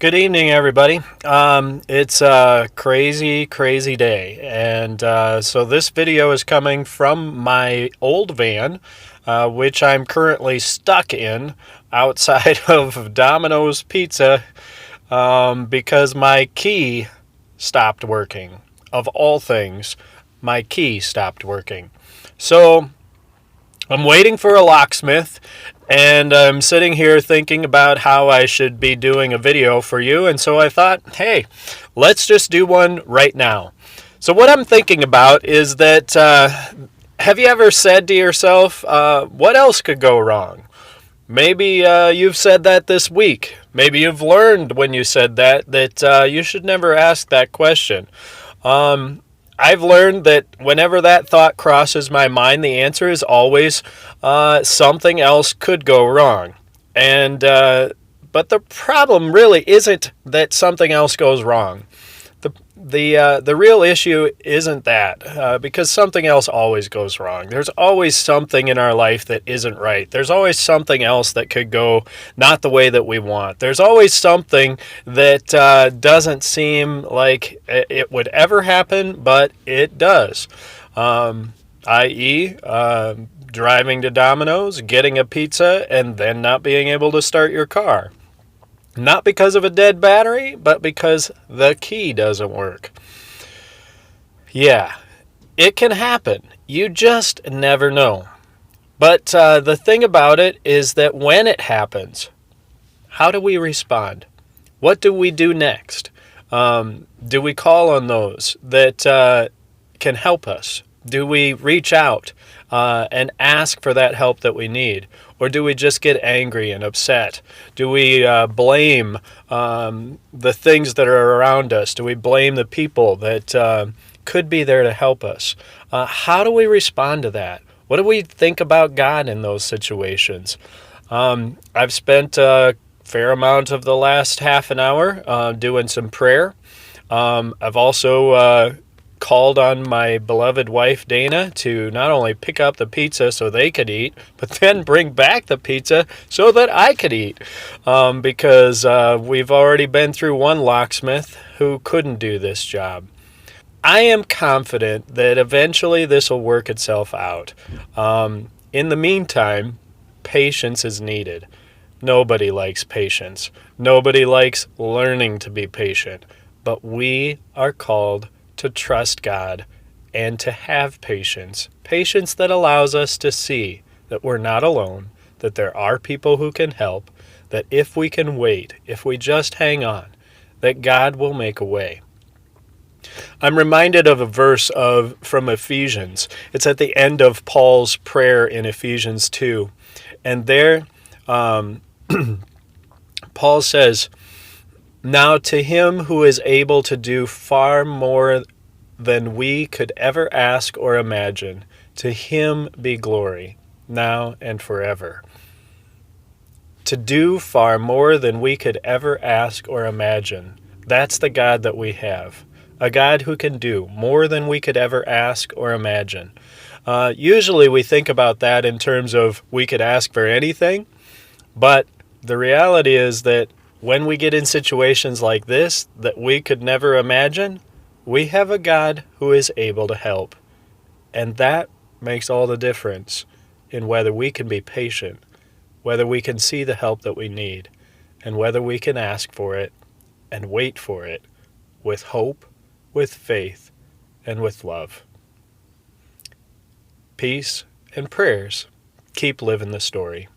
Good evening, everybody. It's a crazy, crazy day. And so this video is coming from my old van, which I'm currently stuck in outside of Domino's Pizza because my key stopped working. Of all things, my key stopped working. So I'm waiting for a locksmith, and I'm sitting here thinking about how I should be doing a video for you, and so I thought, hey, let's just do one right now. So what I'm thinking about is that, have you ever said to yourself, what else could go wrong? Maybe you've said that this week. Maybe you've learned when you said that you should never ask that question. I've learned that whenever that thought crosses my mind, the answer is always something else could go wrong. And but the problem really isn't that something else goes wrong. The real issue isn't that because something else always goes wrong. There's always something in our life that isn't right. There's always something else that could go not the way that we want. There's always something that doesn't seem like it would ever happen, but it does. I.e., driving to Domino's, getting a pizza, and then not being able to start your car. Not because of a dead battery, but because the key doesn't work. Yeah, it can happen. You just never know. But the thing about it is that when it happens, how do we respond? What do we do next? Do we call on those that can help us? Do we reach out and ask for that help that we need? Or do we just get angry and upset? Do we blame the things that are around us? Do we blame the people that could be there to help us? How do we respond to that? What do we think about God in those situations? I've spent a fair amount of the last half an hour doing some prayer. I've also called on my beloved wife Dana to not only pick up the pizza so they could eat, but then bring back the pizza so that I could eat, because we've already been through one locksmith who couldn't do this job. I am confident that eventually this will work itself out. In the meantime, patience is needed. Nobody likes patience. Nobody likes learning to be patient, but we are called to trust God and to have patience. Patience that allows us to see that we're not alone, that there are people who can help, that if we can wait, if we just hang on, that God will make a way. I'm reminded of a verse from Ephesians. It's at the end of Paul's prayer in Ephesians 2. And there Paul says, "Now to him who is able to do far more than we could ever ask or imagine, to him be glory, now and forever." To do far more than we could ever ask or imagine. That's the God that we have. A God who can do more than we could ever ask or imagine. Usually we think about that in terms of we could ask for anything, but the reality is that when we get in situations like this that we could never imagine, we have a God who is able to help. And that makes all the difference in whether we can be patient, whether we can see the help that we need, and whether we can ask for it and wait for it with hope, with faith, and with love. Peace and prayers. Keep living the story.